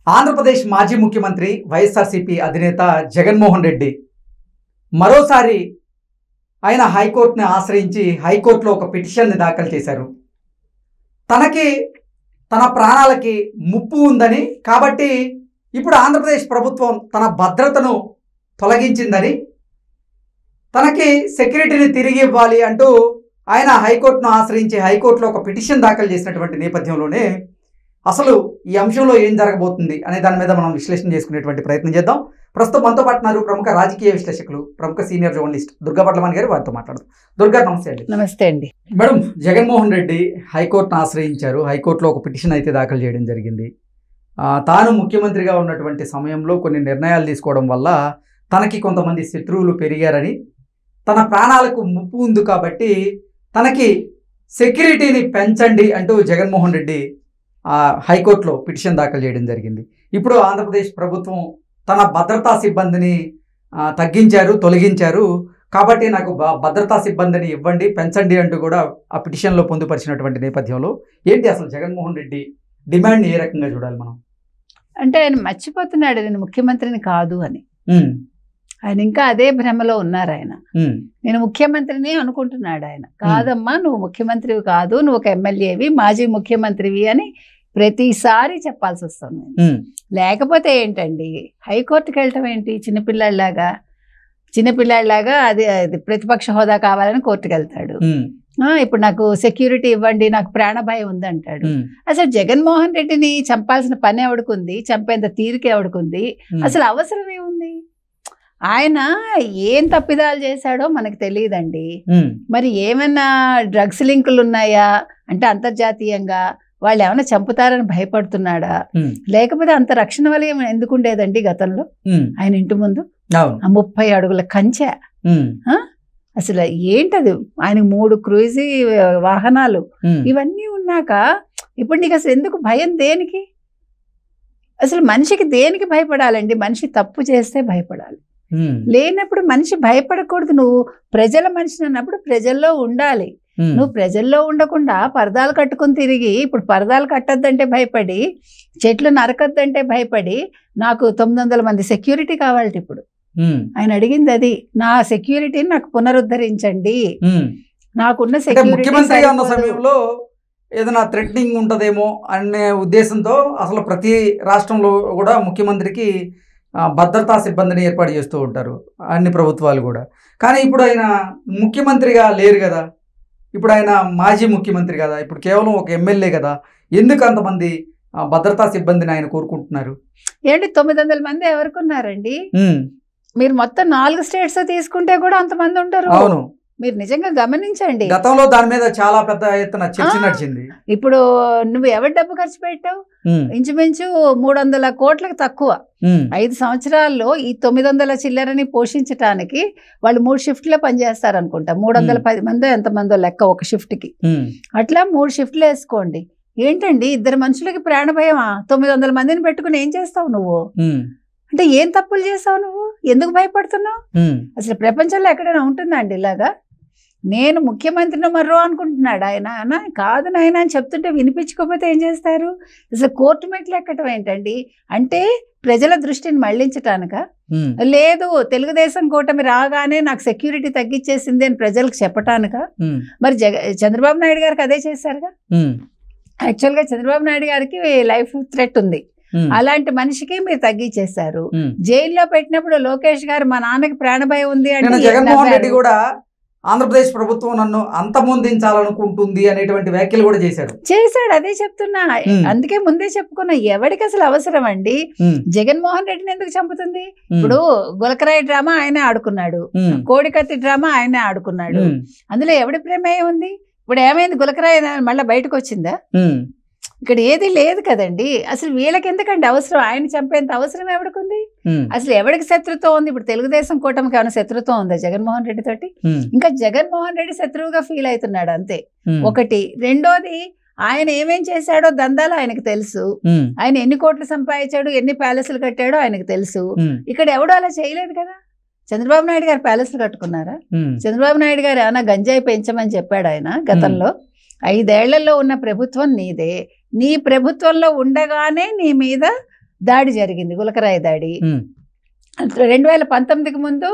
ఆంధ్రప్రదేశ్ మాజీ ముఖ్యమంత్రి వైఎస్ఆర్సీపీ అధినేత జగన్మోహన్ రెడ్డి మరోసారి ఆయన హైకోర్టుని ఆశ్రయించి హైకోర్టులో ఒక పిటిషన్ని దాఖలు చేశారు. తన ప్రాణాలకి ముప్పు ఉందని, కాబట్టి ఇప్పుడు ఆంధ్రప్రదేశ్ ప్రభుత్వం తన భద్రతను తొలగించిందని, తనకి సెక్యూరిటీని తిరిగి ఇవ్వాలి అంటూ ఆయన హైకోర్టును ఆశ్రయించి హైకోర్టులో ఒక పిటిషన్ దాఖలు చేసినటువంటి నేపథ్యంలోనే అసలు ఈ అంశంలో ఏం జరగబోతుంది అనే దాని మీద మనం విశ్లేషణ చేసుకునేటువంటి ప్రయత్నం చేద్దాం. ప్రస్తుతం మనతో పాటున్నారు ప్రముఖ రాజకీయ విశ్లేషకులు, ప్రముఖ సీనియర్ జర్నలిస్ట్ దుర్గా పట్లమణి గారు. వారితో మాట్లాడదాం. దుర్గా, నమస్తే అండి. నమస్తే అండి. మేడం, జగన్మోహన్ రెడ్డి హైకోర్టును ఆశ్రయించారు. హైకోర్టులో ఒక పిటిషన్ అయితే దాఖలు చేయడం జరిగింది. తాను ముఖ్యమంత్రిగా ఉన్నటువంటి సమయంలో కొన్ని నిర్ణయాలు తీసుకోవడం వల్ల తనకి కొంతమంది శత్రువులు పెరిగారని, తన ప్రాణాలకు ముప్పు ఉంది కాబట్టి తనకి సెక్యూరిటీని పెంచండి అంటూ జగన్మోహన్ రెడ్డి హైకోర్టులో పిటిషన్ దాఖలు చేయడం జరిగింది. ఇప్పుడు ఆంధ్రప్రదేశ్ ప్రభుత్వం తన భద్రతా సిబ్బందిని తొలగించారు, కాబట్టి నాకు భద్రతా సిబ్బందిని ఇవ్వండి, పెంచండి అంటూ కూడా ఆ పిటిషన్లో పొందుపరిచినటువంటి నేపథ్యంలో ఏంటి అసలు జగన్మోహన్ రెడ్డి డిమాండ్ ఏ రకంగా చూడాలి మనం? అంటే ఆయన మర్చిపోతున్నాడు నేను ముఖ్యమంత్రిని కాదు అని. ఆయన ఇంకా అదే భ్రమలో ఉన్నారు. ఆయన నేను ముఖ్యమంత్రిని అనుకుంటున్నాడు. ఆయన కాదమ్మా, నువ్వు ముఖ్యమంత్రివి కాదు, నువ్వు ఒక ఎమ్మెల్యేవి, మాజీ ముఖ్యమంత్రివి అని ప్రతిసారి చెప్పాల్సి వస్తుంది. లేకపోతే ఏంటండి, హైకోర్టుకి వెళ్ళటం ఏంటి? చిన్నపిల్లాడిలాగా అది ప్రతిపక్ష హోదా కావాలని కోర్టుకు వెళ్తాడు. ఇప్పుడు నాకు సెక్యూరిటీ ఇవ్వండి, నాకు ప్రాణ భయం ఉందంటాడు. అసలు జగన్మోహన్ రెడ్డిని చంపాల్సిన పని ఎవడుకుంది? చంపేంత తీరిక ఎవడుకుంది? అసలు అవసరం ఏముంది? ఆయన ఏం తప్పిదాలు చేశాడో మనకు తెలియదండి. మరి ఏమైనా డ్రగ్స్ లింకులు ఉన్నాయా అంటే అంతర్జాతీయంగా వాళ్ళు ఏమైనా చంపుతారని భయపడుతున్నాడా? లేకపోతే అంత రక్షణ వలయం ఎందుకుండేదండి గతంలో ఆయన ఇంటి ముందు? 30 అడుగుల కంచె. అసలు ఏంటది? ఆయన 3 క్రూజీ వాహనాలు ఇవన్నీ ఉన్నాక ఇప్పుడు నీకు అసలు ఎందుకు భయం? దేనికి? అసలు మనిషికి దేనికి భయపడాలండి? మనిషి తప్పు చేస్తే భయపడాలి, లేనప్పుడు మనిషి భయపడకూడదు. నువ్వు ప్రజల మనిషి అన్నప్పుడు ప్రజల్లో ఉండాలి. నువ్వు ప్రజల్లో ఉండకుండా పరదాలు కట్టుకుని తిరిగి, ఇప్పుడు పరదాలు కట్టొద్దంటే భయపడి, చెట్లు నరకొద్దంటే భయపడి, నాకు 900 మంది సెక్యూరిటీ కావాలి. ఇప్పుడు ఆయన అడిగింది అది, నా సెక్యూరిటీని నాకు పునరుద్ధరించండి, నాకున్న సెక్యూరిటీ సమయంలో ఏదైనా థ్రెటనింగ్ ఉంటుందేమో అనే ఉద్దేశంతో అసలు ప్రతి రాష్ట్రంలో కూడా ముఖ్యమంత్రికి భద్రతా సిబ్బందిని ఏర్పాటు చేస్తూ ఉంటారు అన్ని ప్రభుత్వాలు కూడా. కానీ ఇప్పుడు ఆయన ముఖ్యమంత్రిగా లేరు కదా, ఇప్పుడు ఆయన మాజీ ముఖ్యమంత్రి కదా, ఇప్పుడు కేవలం ఒక ఎమ్మెల్యే కదా, ఎందుకు అంతమంది భద్రతా సిబ్బందిని ఆయన కోరుకుంటున్నారు? ఏంటి 900 మంది ఎవరికి ఉన్నారండి? మీరు మొత్తం 4 స్టేట్స్ తీసుకుంటే కూడా అంతమంది ఉంటారు. అవును, మీరు నిజంగా గమనించండి. గతంలో దాని మీద చాలా పెద్ద ఎత్తున చర్చ నడిచింది. ఇప్పుడు నువ్వు ఎవరి డబ్బు ఖర్చు పెట్టావు? ఇంచుమించు 300 కోట్లకు తక్కువ. 5 సంవత్సరాల్లో ఈ 900 చిల్లరని పోషించడానికి వాళ్ళు 3 షిఫ్ట్లో పనిచేస్తారు అనుకుంటా. 310 మందో ఎంతమందో లెక్క ఒక షిఫ్ట్కి. అట్లా 3 షిఫ్ట్లు వేసుకోండి. ఏంటండి 2 మనుషులకి ప్రాణ భయమా? 900 మందిని పెట్టుకుని ఏం చేస్తావు నువ్వు? అంటే ఏం తప్పులు చేసావు నువ్వు? ఎందుకు భయపడుతున్నావు? అసలు ప్రపంచంలో ఎక్కడైనా ఉంటుందా అండి ఇలాగా? నేను ముఖ్యమంత్రిని మర్రో అనుకుంటున్నాడు ఆయన. కాదు నాయన అని చెప్తుంటే వినిపించుకోకపోతే ఏం చేస్తారు? అసలు కోర్టు మెట్లు ఎక్కటం ఏంటండి? అంటే ప్రజల దృష్టిని మళ్లించటానిక? లేదు, తెలుగుదేశం కూటమి రాగానే నాకు సెక్యూరిటీ తగ్గించేసింది అని ప్రజలకు చెప్పటానిక? మరి చంద్రబాబు నాయుడు గారికి అదే చేశారుగా. యాక్చువల్గా చంద్రబాబు నాయుడు గారికి లైఫ్ థ్రెట్ ఉంది, అలాంటి మనిషికి మీరు తగ్గించేశారు. జైల్లో పెట్టినప్పుడు లోకేష్ గారు మా నాన్నకి ప్రాణభయం ఉంది అంటే జగన్మోహన్ రెడ్డి కూడా ఆంధ్రప్రదేశ్ ప్రభుత్వం నన్ను అంతమొందించాలనుకుంటుంది అనేటువంటి వ్యాఖ్యలు కూడా చేశాడు. అదే చెప్తున్నా. అందుకే ముందే చెప్పుకున్నా, ఎవరికి అసలు అవసరం అండి? జగన్మోహన్ రెడ్డిని ఎందుకు చంపుతుంది? ఇప్పుడు గులకరాయి డ్రామా ఆయనే ఆడుకున్నాడు, కోడికత్తి డ్రామా ఆయనే ఆడుకున్నాడు. అందులో ఎవడి ప్రమేయం ఉంది? ఇప్పుడు ఏమైంది? గులకరాయి మళ్ళీ బయటకు వచ్చిందా? ఇక్కడ ఏది లేదు కదండి. అసలు వీళ్ళకి ఎందుకండి అవసరం? ఆయన చంపేంత అవసరం ఎవడికి? అసలు ఎవరికి శత్రుత్వం ఉంది? ఇప్పుడు తెలుగుదేశం కూటమికి ఏమైనా శత్రుత్వం ఉందా జగన్మోహన్ రెడ్డి తోటి? ఇంకా జగన్మోహన్ రెడ్డి శత్రువుగా ఫీల్ అవుతున్నాడు అంతే. ఒకటి. రెండోది, ఆయన ఏమేం చేశాడో దందాలు ఆయనకు తెలుసు. ఆయన ఎన్ని కోట్లు సంపాదించాడు, ఎన్ని ప్యాలెస్లు కట్టాడో ఆయనకు తెలుసు. ఇక్కడ ఎవడో అలా చేయలేదు కదా. చంద్రబాబు నాయుడు గారు ప్యాలెస్లు కట్టుకున్నారా? చంద్రబాబు నాయుడు గారు ఏమైనా గంజాయి పెంచమని చెప్పాడు ఆయన గతంలో? 5 ఏళ్లలో ఉన్న ప్రభుత్వం నీదే. నీ ప్రభుత్వంలో ఉండగానే నీ మీద దాడి జరిగింది, గులకరాయి దాడి. 2019కి ముందు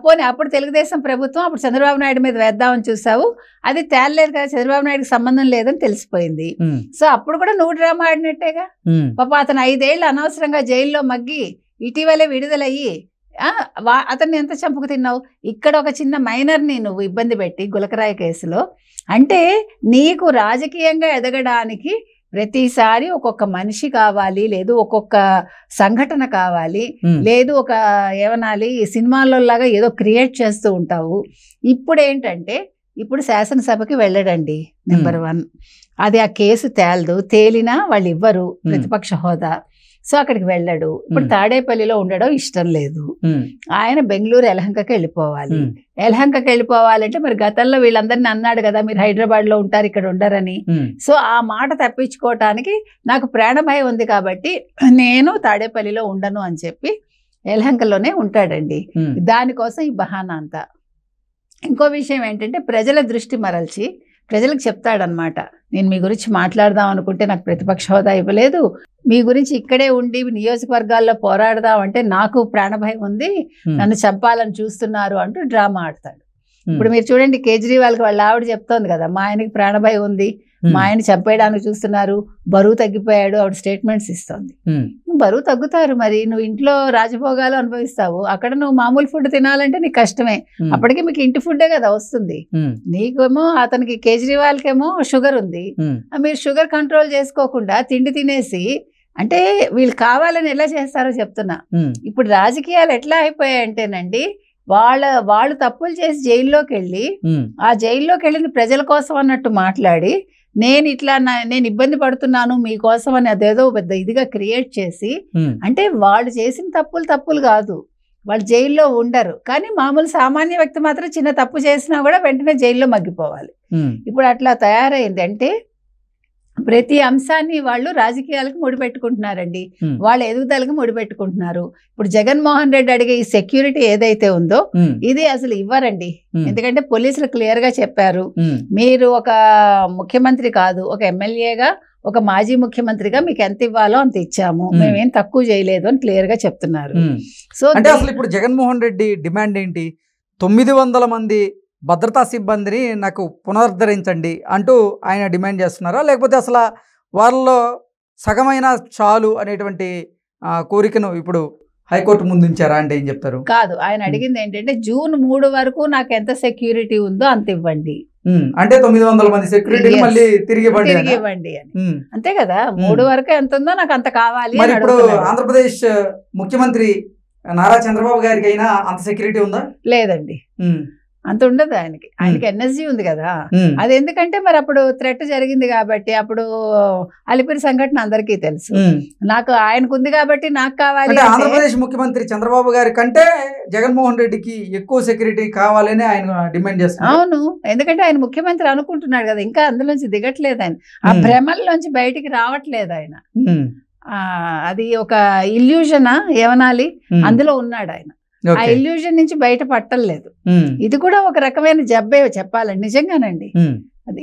పోనీ అప్పుడు తెలుగుదేశం ప్రభుత్వం అప్పుడు చంద్రబాబు నాయుడు మీద వేద్దామని చూసావు, అది తేలలేదు కదా, చంద్రబాబు నాయుడుకి సంబంధం లేదని తెలిసిపోయింది. సో అప్పుడు కూడా నువ్వు డ్రామా ఆడినట్టేగా. పాప అతను 5 ఏళ్ళు అనవసరంగా జైల్లో మగ్గి ఇటీవలే విడుదలయ్యి అతన్ని ఎంత చంపుకు తిన్నావు. ఇక్కడ ఒక చిన్న మైనర్ని నువ్వు ఇబ్బంది పెట్టి గులకరాయి కేసులో, అంటే నీకు రాజకీయంగా ఎదగడానికి ప్రతిసారి ఒక్కొక్క మనిషి కావాలి, లేదు ఒక్కొక్క సంఘటన కావాలి, లేదు ఒక ఏమనాలి సినిమాల్లో లాగా ఏదో క్రియేట్ చేస్తూ ఉంటావు. ఇప్పుడు ఏంటంటే ఇప్పుడు శాసనసభకి వెళ్ళడండి నెంబర్ 1. అది ఆ కేసు తేలదు, తేలినా వాళ్ళు ఇవ్వరు ప్రతిపక్ష హోదా. సో అక్కడికి వెళ్ళడు. ఇప్పుడు తాడేపల్లిలో ఉండడం ఇష్టం లేదు. ఆయన బెంగళూరు యలహంకకి వెళ్ళిపోవాలి. యలహంకకి వెళ్ళిపోవాలంటే మరి గతంలో వీళ్ళందరినీ అన్నాడు కదా, మీరు హైదరాబాద్ లో ఉంటారు ఇక్కడ ఉండరని. సో ఆ మాట తప్పించుకోవటానికి నాకు ప్రాణ భయం ఉంది కాబట్టి నేను తాడేపల్లిలో ఉండను అని చెప్పి యలహంకలోనే ఉంటాడండి. దానికోసం ఈ బహానా అంతా. ఇంకో విషయం ఏంటంటే ప్రజల దృష్టి మరల్చి ప్రజలకు చెప్తాడనమాట, నేను మీ గురించి మాట్లాడదాం అనుకుంటే నాకు ప్రతిపక్ష హోదా ఇవ్వలేదు, మీ గురించి ఇక్కడే ఉండి నియోజకవర్గాల్లో పోరాడదాం అంటే నాకు ప్రాణభయం ఉంది, నన్ను చంపాలని చూస్తున్నారు అంటూ డ్రామా ఆడతాడు. ఇప్పుడు మీరు చూడండి, కేజ్రీవాల్కి వాళ్ళ ఆవిడ చెప్తోంది కదా, మా ఆయనకి ప్రాణభయం ఉంది, మా ఆయన చంపేయడానికి చూస్తున్నారు, బరువు తగ్గిపోయాడు, ఆవిడ స్టేట్మెంట్స్ ఇస్తోంది. బరువు తగ్గుతారు, మరి నువ్వు ఇంట్లో రాజభోగాలు అనుభవిస్తావు, అక్కడ నువ్వు మామూలు ఫుడ్ తినాలంటే నీకు కష్టమే. అప్పటికి మీకు ఇంటి ఫుడ్డే కదా వస్తుంది. నీకేమో అతనికి కేజ్రీవాల్కేమో షుగర్ ఉంది, మీరు షుగర్ కంట్రోల్ చేసుకోకుండా తిండి తినేసి, అంటే వీళ్ళు కావాలని ఎలా చేస్తారో చెప్తున్నా. ఇప్పుడు రాజకీయాలు ఎట్లా అయిపోయాయంటేనండి, వాళ్ళు తప్పులు చేసి జైల్లోకి వెళ్ళి ఆ జైల్లోకి వెళ్ళిన ప్రజల కోసం అన్నట్టు మాట్లాడి, నేను ఇబ్బంది పడుతున్నాను మీకోసం అని అదేదో పెద్ద ఇదిగా క్రియేట్ చేసి, అంటే వాళ్ళు చేసిన తప్పులు కాదు, వాళ్ళు జైల్లో ఉండరు, కానీ మామూలు సామాన్య వ్యక్తి మాత్రం చిన్న తప్పు చేసినా కూడా వెంటనే జైల్లో మగ్గిపోవాలి. ఇప్పుడు అట్లా తయారైంది. అంటే ప్రతి అంశాన్ని వాళ్ళు రాజకీయాలకు ముడిపెట్టుకుంటున్నారండి, వాళ్ళ ఎదుగుదలకు ముడిపెట్టుకుంటున్నారు. ఇప్పుడు జగన్మోహన్ రెడ్డి అడిగే ఈ సెక్యూరిటీ ఏదైతే ఉందో ఇది అసలు ఇవ్వరండి. ఎందుకంటే పోలీసులు క్లియర్ గా చెప్పారు, మీరు ఒక ముఖ్యమంత్రి కాదు, ఒక ఎమ్మెల్యేగా ఒక మాజీ ముఖ్యమంత్రిగా మీకు ఎంత ఇవ్వాలో అంత ఇచ్చాము, మేమేం తక్కువ చేయలేదు అని క్లియర్ గా చెప్తున్నారు. సో అంటే అసలు ఇప్పుడు జగన్మోహన్ రెడ్డి డిమాండ్ ఏంటి? 900 మంది భద్రతా సిబ్బందిని నాకు పునరుద్ధరించండి అంటూ ఆయన డిమాండ్ చేస్తున్నారా, లేకపోతే అసలు వాళ్ళలో సగమైన చాలు అనేటువంటి కోరికను ఇప్పుడు హైకోర్టు ముందుంచారా అంటే ఏం చెప్తారు? కాదు, ఆయన అడిగింది ఏంటంటే జూన్ 3 వరకు నాకు ఎంత సెక్యూరిటీ ఉందో అంత ఇవ్వండి. అంటే 900 మంది సెక్యూరిటీ మళ్ళీ తిరిగి ఇవ్వండి అని, అంతే కదా. 3 వరకు ఎంత ఉందో నాకు అంత కావాలి. మరి ఇప్పుడు ఆంధ్రప్రదేశ్ ముఖ్యమంత్రి నారా చంద్రబాబు గారికి అయినా అంత సెక్యూరిటీ ఉందా? లేదండి, అంత ఉండదు. ఆయనకి ఎన్ఎస్జీ ఉంది కదా, అది ఎందుకంటే మరి అప్పుడు థ్రెట్ జరిగింది కాబట్టి, అప్పుడు అలిపిరి సంఘటన అందరికీ తెలుసు, నాకు ఆయనకు ఉంది కాబట్టి నాకు కావాలి. ఆంధ్రప్రదేశ్ ముఖ్యమంత్రి చంద్రబాబు గారి కంటే జగన్మోహన్ రెడ్డికి ఎక్కువ సెక్యూరిటీ కావాలని ఆయన డిమాండ్ చేస్తున్నారు. అవును, ఎందుకంటే ఆయన ముఖ్యమంత్రి అనుకుంటున్నాడు కదా, ఇంకా అందులోంచి దిగట్లేదు ఆయన, ఆ భ్రమల్లోంచి బయటికి రావట్లేదు ఆయన. అది ఒక ఇల్యూజనా ఏమనాలి, అందులో ఉన్నాడు ఆయన. ఆ ఇల్యూజన్ నుంచి బయట పట్టలేదు. ఇది కూడా ఒక రకమైన జబ్బే చెప్పాలండి, నిజంగానండి.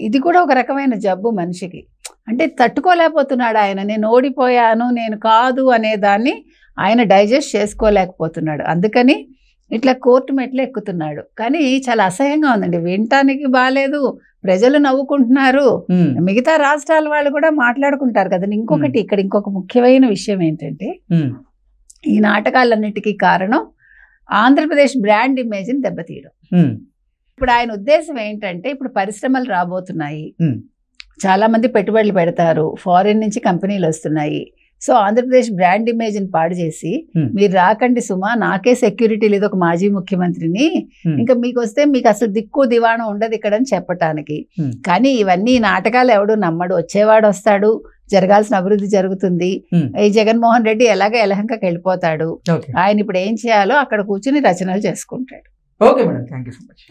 ఇది కూడా ఒక రకమైన జబ్బు మనిషికి. అంటే తట్టుకోలేకపోతున్నాడు ఆయన, నేను ఓడిపోయాను, నేను కాదు అనే దాన్ని ఆయన డైజెస్ట్ చేసుకోలేకపోతున్నాడు. అందుకని ఇట్లా కోర్టు మెట్లు ఎక్కుతున్నాడు. కానీ చాలా అసహ్యంగా ఉందండి, వినటానికి బాగాలేదు, ప్రజలు నవ్వుకుంటున్నారు, మిగతా రాష్ట్రాల వాళ్ళు కూడా మాట్లాడుకుంటారు కదా. ఇంకొకటి ఇక్కడ ఇంకొక ముఖ్యమైన విషయం ఏంటంటే, ఈ నాటకాలన్నిటికీ కారణం ఆంధ్రప్రదేశ్ బ్రాండ్ ఇమేజ్ని దెబ్బతీయడం. ఇప్పుడు ఆయన ఉద్దేశం ఏంటంటే, ఇప్పుడు పరిశ్రమలు రాబోతున్నాయి, చాలా మంది పెట్టుబడులు పెడతారు, ఫారిన్ నుంచి కంపెనీలు వస్తున్నాయి. సో ఆంధ్రప్రదేశ్ బ్రాండ్ ఇమేజ్ని పాడు చేసి, మీరు రాకండి సుమా, నాకే సెక్యూరిటీ లేదు ఒక మాజీ ముఖ్యమంత్రిని, ఇంకా మీకు వస్తే మీకు అసలు దిక్కు దివాణం ఉండదు ఇక్కడ అని చెప్పటానికి. కానీ ఇవన్నీ నాటకాలు ఎవడు నమ్మడు, వచ్చేవాడు వస్తాడు, జరగాల్సిన అభివృద్ధి జరుగుతుంది. ఈ జగన్మోహన్ రెడ్డి ఎలాగ యలహంకకి వెళ్ళిపోతాడు, ఆయన ఇప్పుడు ఏం చేయాలో అక్కడ కూర్చుని రచనలు చేసుకుంటాడు. Okay madam, thank you so much.